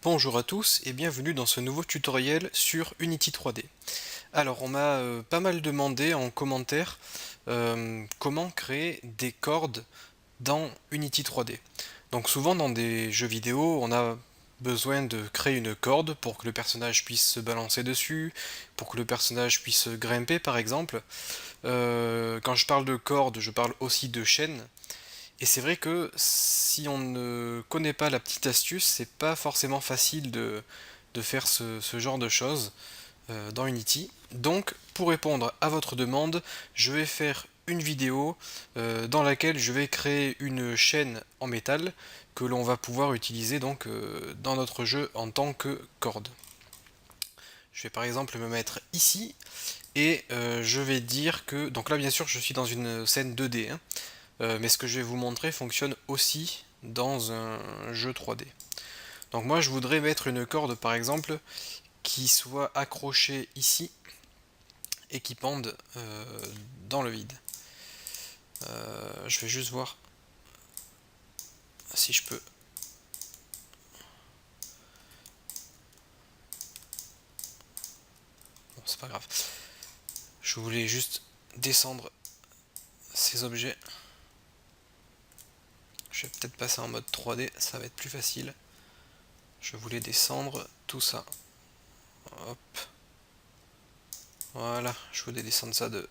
Bonjour à tous et bienvenue dans ce nouveau tutoriel sur Unity 3D. Alors on m'a pas mal demandé en commentaire comment créer des cordes dans Unity 3D. Donc souvent dans des jeux vidéo on a besoin de créer une corde pour que le personnage puisse se balancer dessus, pour que le personnage puisse grimper par exemple. Quand je parle de corde je parle aussi de chaîne. Et c'est vrai que si on ne connaît pas la petite astuce, c'est pas forcément facile de faire ce genre de choses dans Unity. Donc, pour répondre à votre demande, je vais faire une vidéo dans laquelle je vais créer une chaîne en métal que l'on va pouvoir utiliser donc dans notre jeu en tant que corde. Je vais par exemple me mettre ici et je vais dire que... Donc là bien sûr je suis dans une scène 2D, hein. Mais ce que je vais vous montrer fonctionne aussi dans un jeu 3D. Donc moi je voudrais mettre une corde par exemple qui soit accrochée ici et qui pende dans le vide. Je vais juste voir si je peux. Bon, c'est pas grave. Je voulais juste descendre ces objets. Je vais peut-être passer en mode 3D, ça va être plus facile. Je voulais descendre tout ça. Hop. Voilà, je voulais descendre ça de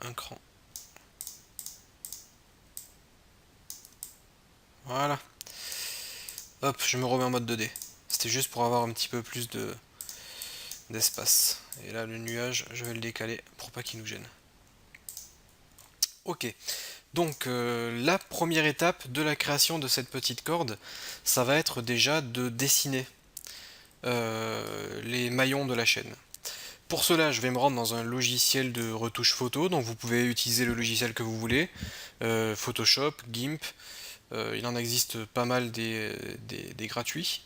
un cran. Voilà. Hop, je me remets en mode 2D. C'était juste pour avoir un petit peu plus d'espace. Et là, le nuage, je vais le décaler pour pas qu'il nous gêne. Ok, donc la première étape de la création de cette petite corde, ça va être déjà de dessiner les maillons de la chaîne. Pour cela, je vais me rendre dans un logiciel de retouche photo, donc vous pouvez utiliser le logiciel que vous voulez, Photoshop, GIMP, il en existe pas mal des gratuits.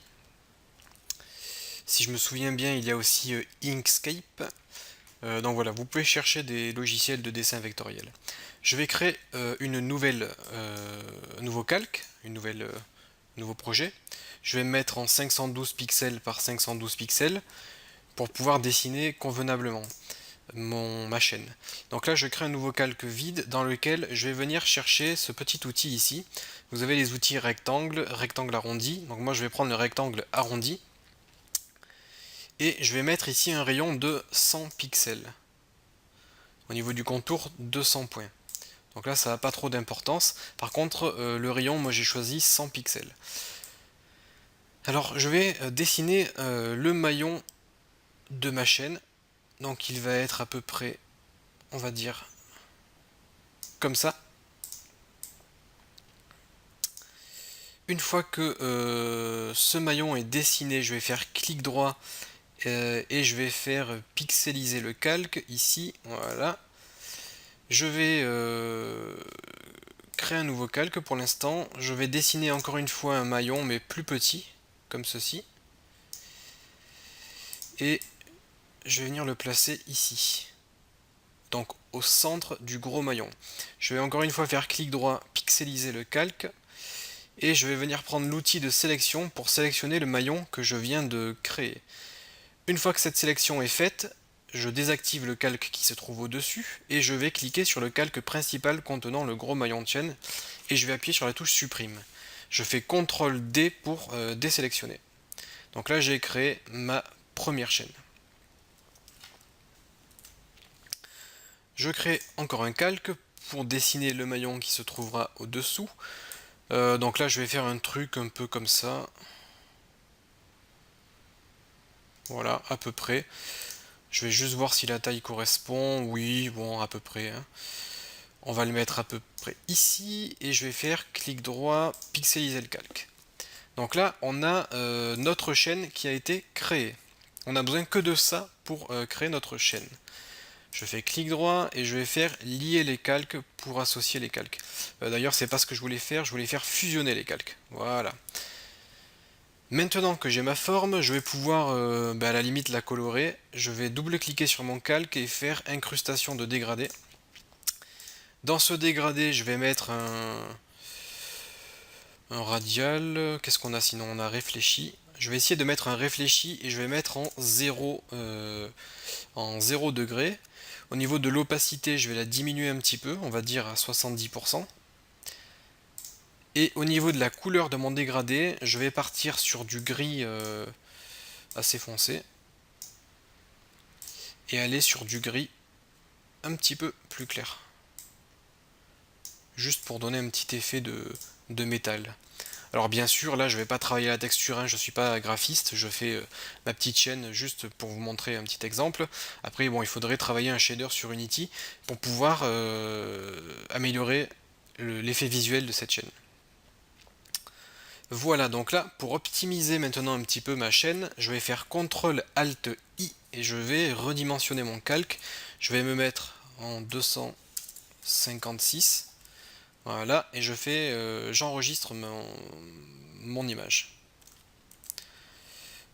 Si je me souviens bien, il y a aussi Inkscape. Donc voilà, vous pouvez chercher des logiciels de dessin vectoriel. Je vais créer un nouveau calque, nouveau projet. Je vais me mettre en 512 pixels par 512 pixels pour pouvoir dessiner convenablement ma chaîne. Donc là, je crée un nouveau calque vide dans lequel je vais venir chercher ce petit outil ici. Vous avez les outils rectangle, rectangle arrondi. Donc moi, je vais prendre le rectangle arrondi et je vais mettre ici un rayon de 100 pixels. Au niveau du contour, 200 points. Donc là, ça n'a pas trop d'importance. Par contre, le rayon, moi j'ai choisi 100 pixels. Alors, je vais dessiner le maillon de ma chaîne. Donc il va être à peu près, on va dire, comme ça. Une fois que ce maillon est dessiné, je vais faire clic droit et je vais faire pixeliser le calque ici. Voilà. Je vais créer un nouveau calque pour l'instant. Je vais dessiner encore une fois un maillon mais plus petit, comme ceci. Et je vais venir le placer ici. Donc au centre du gros maillon. Je vais encore une fois faire clic droit, pixeliser le calque. Et je vais venir prendre l'outil de sélection pour sélectionner le maillon que je viens de créer. Une fois que cette sélection est faite, je désactive le calque qui se trouve au-dessus et je vais cliquer sur le calque principal contenant le gros maillon de chaîne et je vais appuyer sur la touche supprime. Je fais CTRL D pour désélectionner. Donc là j'ai créé ma première chaîne. Je crée encore un calque pour dessiner le maillon qui se trouvera au-dessous. Donc là je vais faire un truc un peu comme ça. Voilà, à peu près. Je vais juste voir si la taille correspond. Oui, bon, à peu près, hein. On va le mettre à peu près ici. Et je vais faire clic droit, pixeliser le calque. Donc là, on a notre chaîne qui a été créée. On n'a besoin que de ça pour créer notre chaîne. Je fais clic droit et je vais faire lier les calques pour associer les calques. D'ailleurs, c'est pas ce que je voulais faire fusionner les calques. Voilà. Maintenant que j'ai ma forme, je vais pouvoir à la limite la colorer. Je vais double-cliquer sur mon calque et faire incrustation de dégradé. Dans ce dégradé, je vais mettre un radial. Qu'est-ce qu'on a sinon? On a réfléchi. je vais essayer de mettre un réfléchi et je vais mettre en 0 degré. Au niveau de l'opacité, je vais la diminuer un petit peu, on va dire à 70%. Et au niveau de la couleur de mon dégradé, je vais partir sur du gris assez foncé et aller sur du gris un petit peu plus clair. Juste pour donner un petit effet de métal. Alors bien sûr, là je vais pas travailler la texture, hein, je suis pas graphiste, je fais ma petite chaîne juste pour vous montrer un petit exemple. Après bon, il faudrait travailler un shader sur Unity pour pouvoir améliorer l'effet visuel de cette chaîne. Voilà, donc là, pour optimiser maintenant un petit peu ma chaîne, je vais faire CTRL ALT I et je vais redimensionner mon calque. Je vais me mettre en 256. Voilà, et j'enregistre mon image.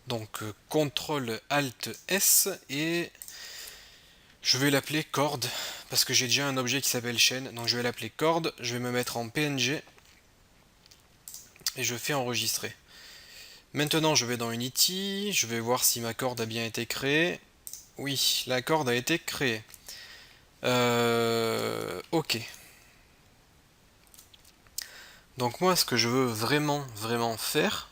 Donc CTRL ALT S et je vais l'appeler corde parce que j'ai déjà un objet qui s'appelle chaîne, donc je vais l'appeler corde. Je vais me mettre en PNG et je fais enregistrer. Maintenant je vais dans Unity, je vais voir si ma corde a bien été créée. Oui, la corde a été créée. Ok. Donc moi ce que je veux vraiment faire,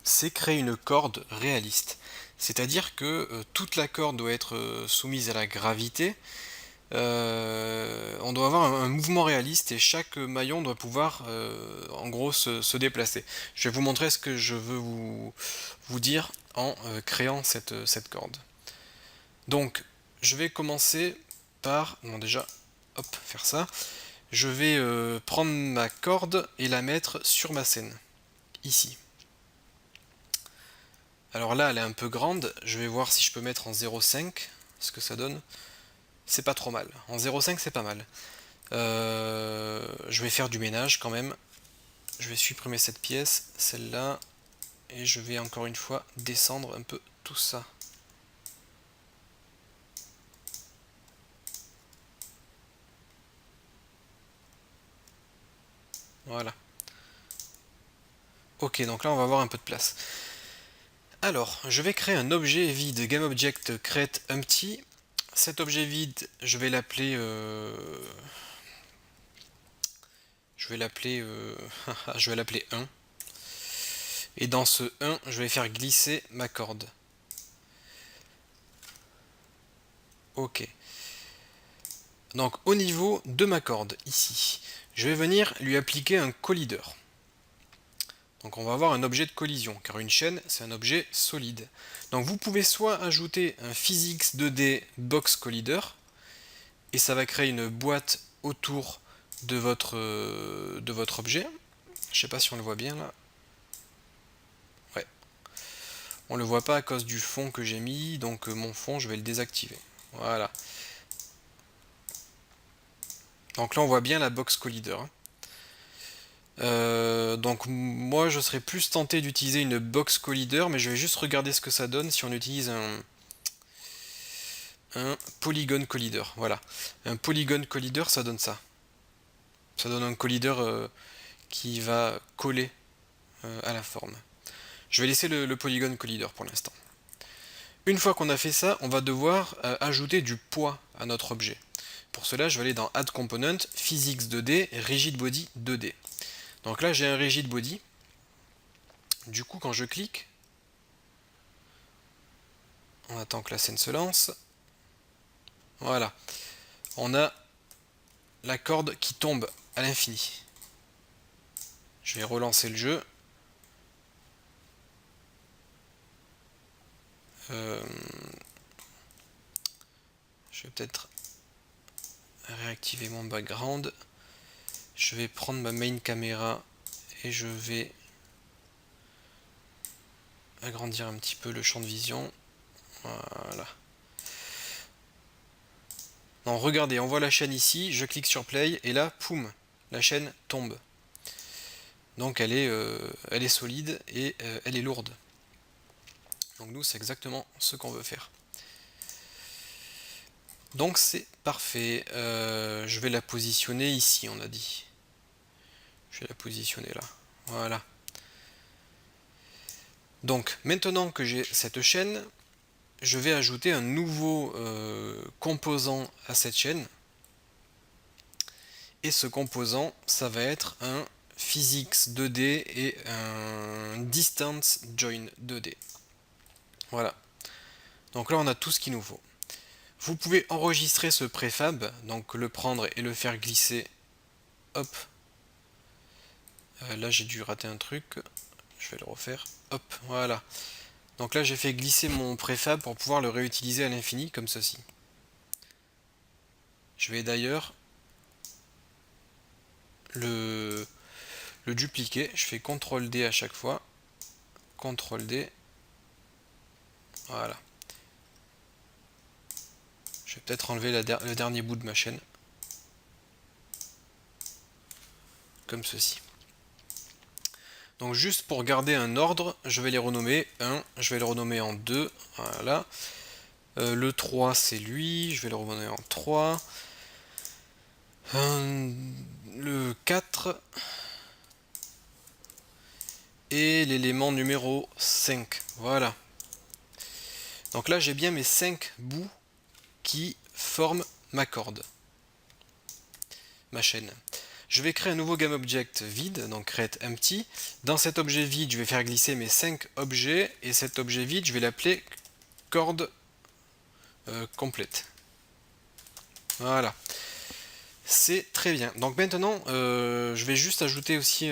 c'est créer une corde réaliste. C'est-à-dire que toute la corde doit être soumise à la gravité. On doit avoir un mouvement réaliste et chaque maillon doit pouvoir en gros se déplacer. Je vais vous montrer ce que je veux vous dire en créant cette corde. Donc je vais commencer par, bon déjà, hop, faire ça. Je vais prendre ma corde et la mettre sur ma scène, ici. Alors là elle est un peu grande, je vais voir si je peux mettre en 0,5 ce que ça donne. C'est pas trop mal, en 0,5 c'est pas mal. Je vais faire du ménage quand même. Je vais supprimer cette pièce, celle-là, et je vais encore une fois descendre un peu tout ça. Voilà. Ok, donc là on va avoir un peu de place. Alors, je vais créer un objet vide GameObject create empty. Cet objet vide, je vais l'appeler je vais l'appeler je vais l'appeler 1. Et dans ce 1, je vais faire glisser ma corde. Ok. Donc au niveau de ma corde, ici, je vais venir lui appliquer un collideur. Donc on va avoir un objet de collision, car une chaîne, c'est un objet solide. Donc vous pouvez soit ajouter un Physics 2D Box Collider, et ça va créer une boîte autour de votre objet. Je sais pas si on le voit bien là. Ouais. On le voit pas à cause du fond que j'ai mis, donc mon fond, je vais le désactiver. Voilà. Donc là on voit bien la Box Collider. Donc moi je serais plus tenté d'utiliser une box collider, mais je vais juste regarder ce que ça donne si on utilise un polygon collider. Voilà, un polygon collider ça donne ça. Ça donne un collider qui va coller à la forme. Je vais laisser le polygon collider pour l'instant. Une fois qu'on a fait ça, on va devoir ajouter du poids à notre objet. Pour cela, je vais aller dans Add Component, Physics 2D, Rigid Body 2D. Donc là, j'ai un Rigid Body. Du coup, quand je clique, on attend que la scène se lance. Voilà. On a la corde qui tombe à l'infini. Je vais relancer le jeu. Je vais peut-être réactiver mon background. Je vais prendre ma main caméra et je vais agrandir un petit peu le champ de vision. Voilà. Non, regardez, on voit la chaîne ici, je clique sur play et là, poum, la chaîne tombe. Donc elle est solide et elle est lourde. Donc nous, c'est exactement ce qu'on veut faire. Donc c'est parfait. Je vais la positionner ici, on a dit. Je vais la positionner là. Voilà. Donc maintenant que j'ai cette chaîne, je vais ajouter un nouveau composant à cette chaîne. Et ce composant, ça va être un physics 2D et un distance join 2D. Voilà. Donc là, on a tout ce qu'il nous faut. Vous pouvez enregistrer ce préfab, donc le prendre et le faire glisser. Hop. Là, j'ai dû rater un truc. Je vais le refaire. Hop, voilà. Donc là, j'ai fait glisser mon préfab pour pouvoir le réutiliser à l'infini, comme ceci. Je vais d'ailleurs le dupliquer. Je fais CTRL D à chaque fois. CTRL D. Voilà. Je vais peut-être enlever le dernier bout de ma chaîne. Comme ceci. Donc juste pour garder un ordre, je vais les renommer 1, je vais le renommer en 2, voilà. Le 3 c'est lui, je vais le renommer en 3. Le 4 et l'élément numéro 5, voilà. Donc là j'ai bien mes 5 bouts qui forment ma corde, ma chaîne. Je vais créer un nouveau GameObject vide, donc create empty. Dans cet objet vide, je vais faire glisser mes 5 objets, et cet objet vide, je vais l'appeler corde complète. Voilà. C'est très bien. Donc maintenant, je vais juste ajouter aussi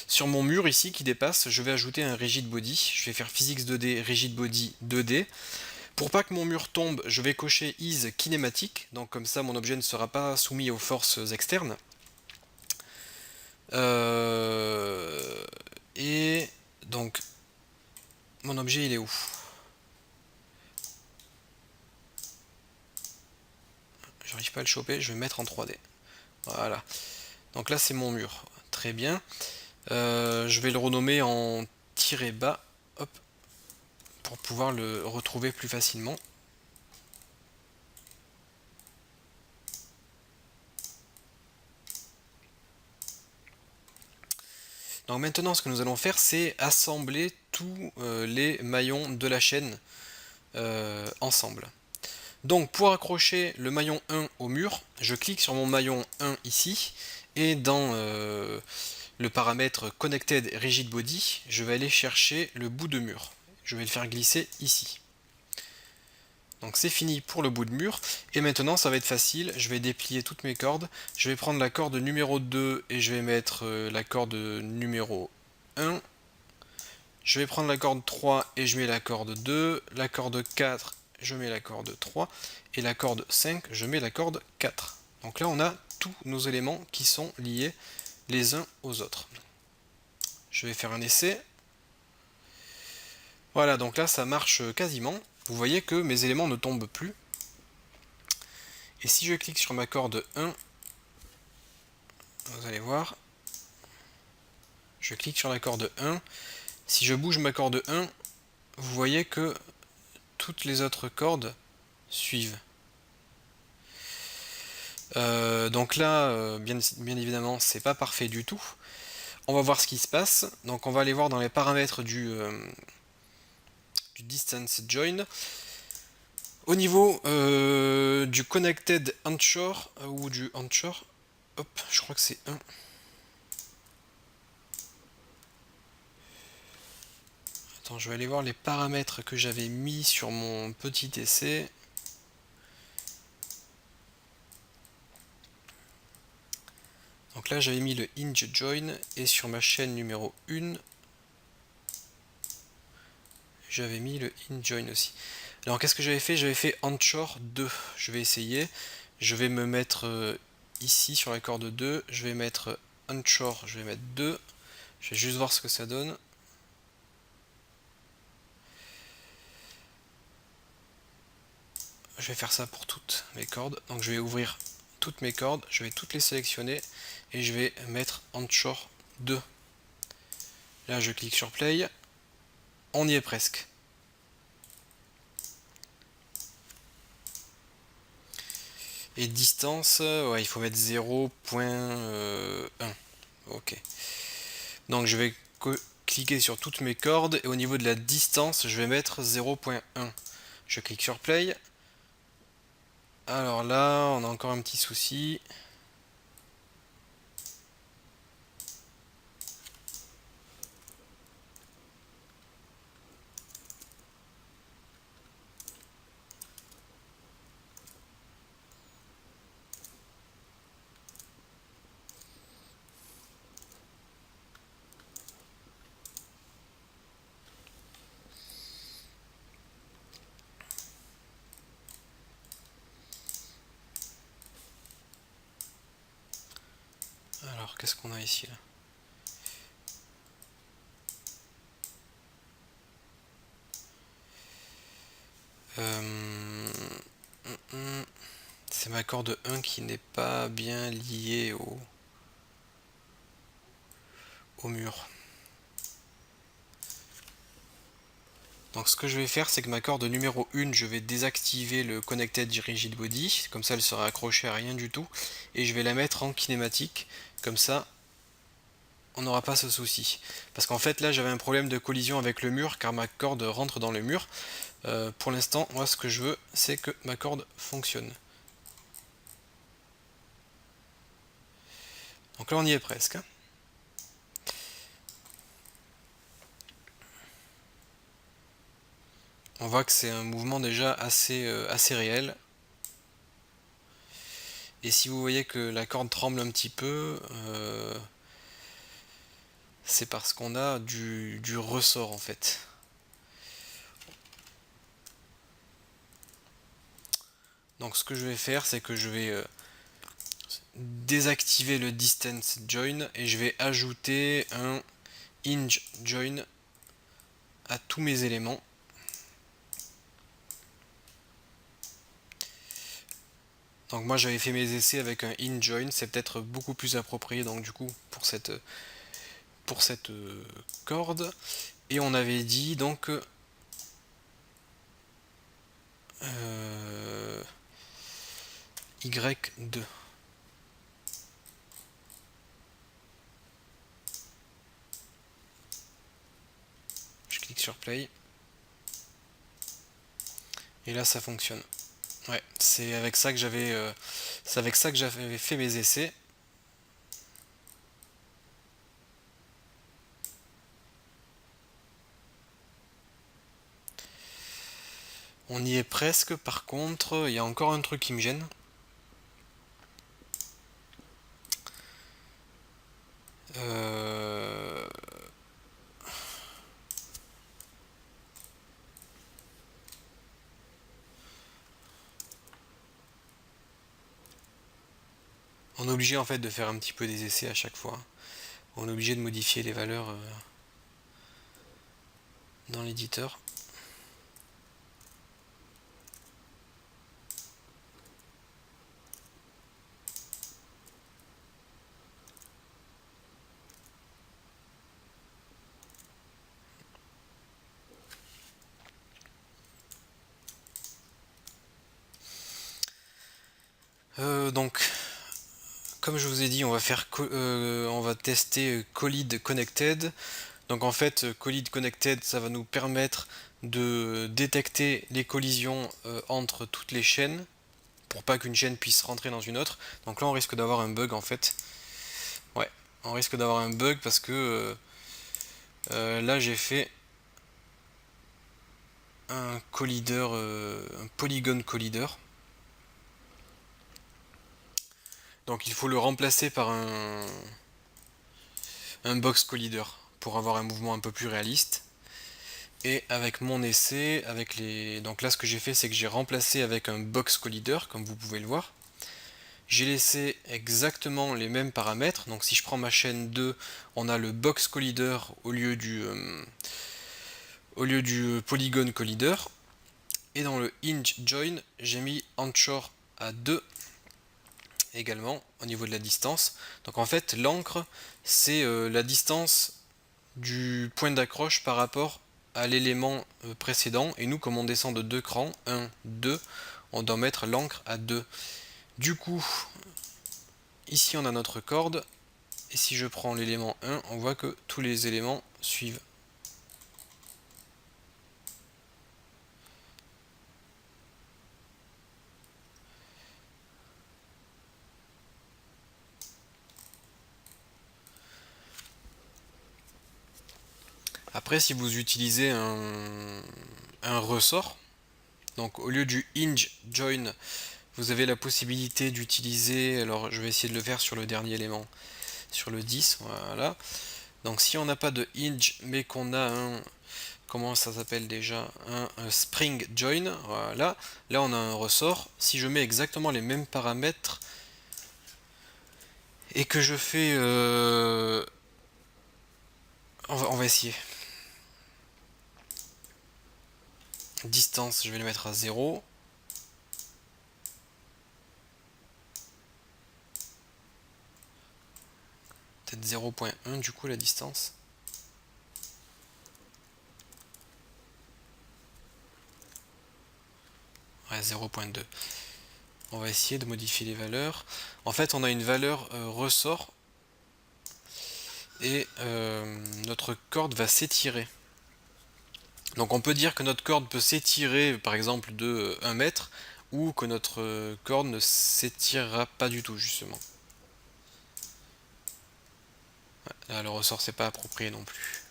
sur mon mur ici qui dépasse, je vais ajouter un rigid body. Je vais faire physics 2D, rigid body 2D. Pour pas que mon mur tombe, je vais cocher is kinématique. Donc comme ça, mon objet ne sera pas soumis aux forces externes. Et donc, mon objet, il est où? J'arrive pas à le choper, je vais le mettre en 3D. Voilà. Donc là, c'est mon mur. Très bien. Je vais le renommer en tiré bas. Hop. Pour pouvoir le retrouver plus facilement. Donc maintenant, ce que nous allons faire, c'est assembler tous les maillons de la chaîne ensemble. Donc pour accrocher le maillon 1 au mur, je clique sur mon maillon 1 ici, et dans le paramètre Connected Rigid Body, je vais aller chercher le bout de mur. Je vais le faire glisser ici. Donc c'est fini pour le bout de mur, et maintenant ça va être facile, je vais déplier toutes mes cordes, je vais prendre la corde numéro 2 et je vais mettre la corde numéro 1, je vais prendre la corde 3 et je mets la corde 2, la corde 4, je mets la corde 3, et la corde 5, je mets la corde 4. Donc là on a tous nos éléments qui sont liés les uns aux autres. Je vais faire un essai. Voilà, donc là ça marche quasiment. Vous voyez que mes éléments ne tombent plus. Et si je clique sur ma corde 1, vous allez voir, je clique sur la corde 1, si je bouge ma corde 1, vous voyez que toutes les autres cordes suivent. Donc là, bien évidemment, c'est pas parfait du tout. On va voir ce qui se passe. Donc on va aller voir dans les paramètres du distance join. Au niveau du connected onshore, ou du onshore, hop, je crois que c'est 1. Attends, je vais aller voir les paramètres que j'avais mis sur mon petit essai. Donc là j'avais mis le hinge join, et sur ma chaîne numéro 1, j'avais mis le hinge join aussi. Alors qu'est-ce que j'avais fait? J'avais fait onshore 2. Je vais essayer. Je vais me mettre ici sur la corde 2. Je vais mettre onshore, je vais mettre 2. Je vais juste voir ce que ça donne. Je vais faire ça pour toutes mes cordes. Donc je vais ouvrir toutes mes cordes, je vais toutes les sélectionner et je vais mettre onshore 2. Là je clique sur play. On y est presque. Et distance, ouais, il faut mettre 0.1. Ok. Donc je vais cliquer sur toutes mes cordes et au niveau de la distance, je vais mettre 0.1. Je clique sur Play. Alors là, on a encore un petit souci. Alors, qu'est-ce qu'on a ici là? C'est ma corde 1 qui n'est pas bien liée au mur. Donc ce que je vais faire, c'est que ma corde numéro 1, je vais désactiver le Connected Rigid Body, comme ça elle sera accrochée à rien du tout, et je vais la mettre en kinématique, comme ça on n'aura pas ce souci. Parce qu'en fait là j'avais un problème de collision avec le mur, car ma corde rentre dans le mur. Pour l'instant, moi ce que je veux, c'est que ma corde fonctionne. Donc là on y est presque. On voit que c'est un mouvement déjà assez réel. Et si vous voyez que la corde tremble un petit peu, c'est parce qu'on a du ressort en fait. Donc ce que je vais faire, c'est que je vais désactiver le distance join et je vais ajouter un hinge join à tous mes éléments. Donc moi j'avais fait mes essais avec un hinge join, c'est peut-être beaucoup plus approprié donc du coup pour cette corde. Et on avait dit donc Y2. Je clique sur play. Et là ça fonctionne. Ouais, c'est avec ça que j'avais fait mes essais. On y est presque, par contre, il y a encore un truc qui me gêne. On est obligé en fait de faire un petit peu des essais à chaque fois. On est obligé de modifier les valeurs dans l'éditeur. Donc, comme je vous ai dit, on va tester Collide Connected. Donc en fait, Collide Connected, ça va nous permettre de détecter les collisions entre toutes les chaînes, pour pas qu'une chaîne puisse rentrer dans une autre. Donc là, on risque d'avoir un bug en fait. Ouais, on risque d'avoir un bug parce que là, j'ai fait un collideur, un polygone collideur. Donc il faut le remplacer par un box collideur pour avoir un mouvement un peu plus réaliste. Et avec mon essai, donc là ce que j'ai fait, c'est que j'ai remplacé avec un box collideur, comme vous pouvez le voir. J'ai laissé exactement les mêmes paramètres. Donc si je prends ma chaîne 2, on a le box collideur au lieu du polygone collideur. Et dans le hinge join, j'ai mis anchor à 2 également au niveau de la distance. Donc en fait, l'encre, c'est la distance du point d'accroche par rapport à l'élément précédent. Et nous, comme on descend de 2 crans, 1, 2, on doit mettre l'encre à 2. Du coup, ici on a notre corde. Et si je prends l'élément 1, on voit que tous les éléments suivent. Après, si vous utilisez un ressort, donc au lieu du hinge join, vous avez la possibilité d'utiliser, alors je vais essayer de le faire sur le dernier élément, sur le 10, voilà. Donc si on n'a pas de hinge, mais qu'on a un, comment ça s'appelle déjà, un spring join, voilà, là on a un ressort. Si je mets exactement les mêmes paramètres et que je fais, on va essayer. Distance, je vais le mettre à 0. Peut-être 0.1 du coup la distance. Ouais, 0.2. On va essayer de modifier les valeurs. En fait, on a une valeur ressort et notre corde va s'étirer. Donc on peut dire que notre corde peut s'étirer par exemple de 1 mètre ou que notre corde ne s'étirera pas du tout justement. Là le ressort c'est pas approprié non plus.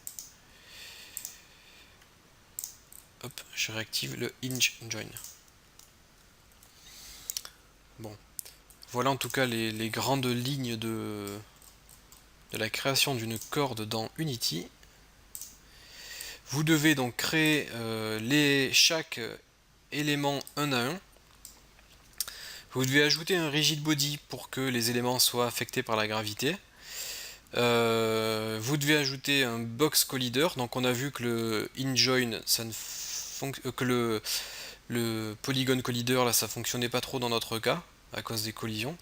Hop, je réactive le hinge join. Bon, voilà en tout cas les grandes lignes de la création d'une corde dans Unity. Vous devez donc créer chaque élément un à un. Vous devez ajouter un rigid body pour que les éléments soient affectés par la gravité. Vous devez ajouter un box collider. Donc on a vu que le injoin, ça ne que le polygon collider là, ça fonctionnait pas trop dans notre cas à cause des collisions.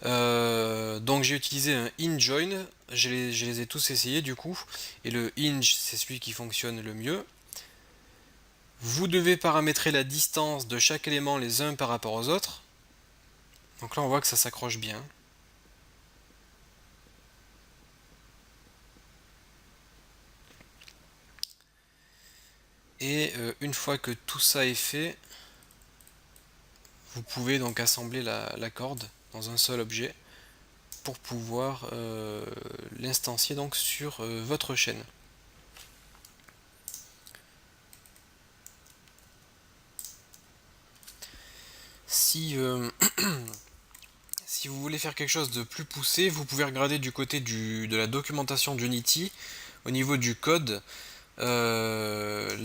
Donc j'ai utilisé un injoin, je les ai tous essayés du coup, et le hinge c'est celui qui fonctionne le mieux. Vous devez paramétrer la distance de chaque élément les uns par rapport aux autres. Donc là on voit que ça s'accroche bien. Et une fois que tout ça est fait, vous pouvez donc assembler la corde dans un seul objet pour pouvoir l'instancier donc sur votre chaîne. Si, si vous voulez faire quelque chose de plus poussé, vous pouvez regarder du côté de la documentation d'Unity, au niveau du code, ce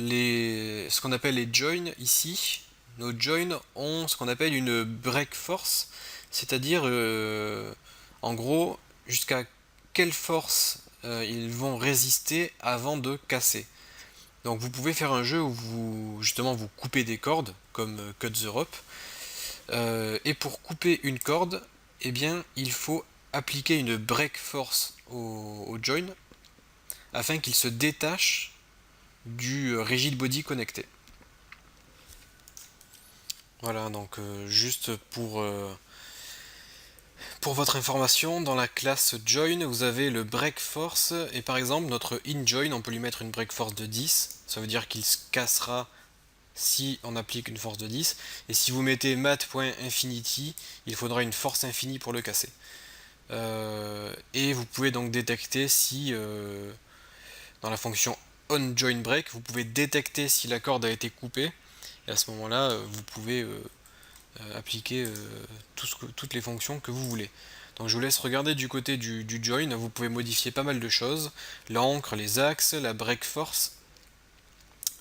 qu'on appelle les joins ici. Nos joins ont ce qu'on appelle une break force, c'est-à-dire en gros jusqu'à quelle force ils vont résister avant de casser. Donc vous pouvez faire un jeu où vous justement vous coupez des cordes comme Cut the Rope, et pour couper une corde, eh bien il faut appliquer une break force au join afin qu'il se détache du rigid body connecté. Voilà, donc juste pour votre information, dans la classe join, vous avez le break force, et par exemple, notre inJoin, on peut lui mettre une break force de 10, ça veut dire qu'il se cassera si on applique une force de 10, et si vous mettez mat.infinity, il faudra une force infinie pour le casser. Et vous pouvez donc détecter si, dans la fonction onJoinBreak, vous pouvez détecter si la corde a été coupée, et à ce moment-là, vous pouvez appliquer toutes les fonctions que vous voulez. Donc je vous laisse regarder du côté du join, vous pouvez modifier pas mal de choses, l'encre, les axes, la break force.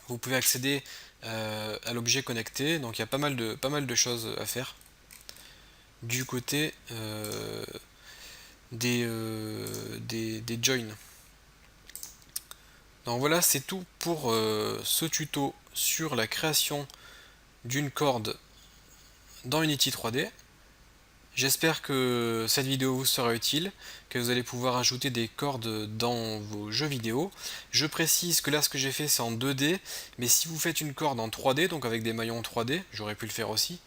Vous pouvez accéder à l'objet connecté, donc il y a pas mal de choses à faire du côté des joins. Donc voilà, c'est tout pour ce tuto sur la création d'une corde dans Unity 3D. J'espère que cette vidéo vous sera utile, que vous allez pouvoir ajouter des cordes dans vos jeux vidéo. Je précise que là ce que j'ai fait c'est en 2D, mais si vous faites une corde en 3D, donc avec des maillons 3D, j'aurais pu le faire aussi,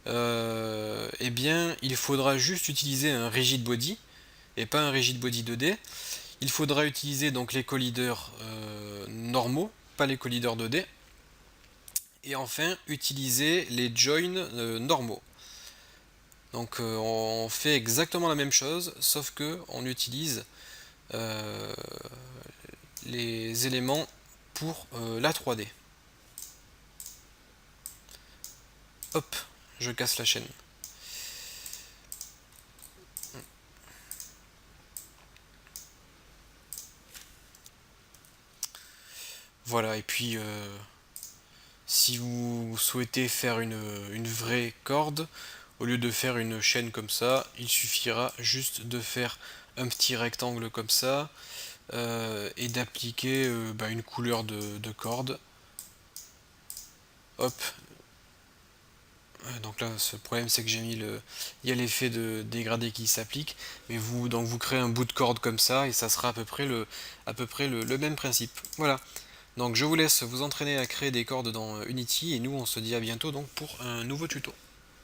eh bien il faudra juste utiliser un rigid body, et pas un rigid body 2D. Il faudra utiliser donc les colliders normaux, pas les colliders 2D. Et enfin, utiliser les joins normaux. Donc on fait exactement la même chose, sauf que on utilise euh, les éléments pour la 3D. Hop, je casse la chaîne. Voilà, et puis si vous souhaitez faire une vraie corde, au lieu de faire une chaîne comme ça, il suffira juste de faire un petit rectangle comme ça et d'appliquer une couleur de corde. Hop. Donc là, ce problème c'est que il y a l'effet de dégradé qui s'applique, mais vous créez un bout de corde comme ça et ça sera à peu près le même principe. Voilà. Donc je vous laisse vous entraîner à créer des cordes dans Unity et nous on se dit à bientôt donc pour un nouveau tuto.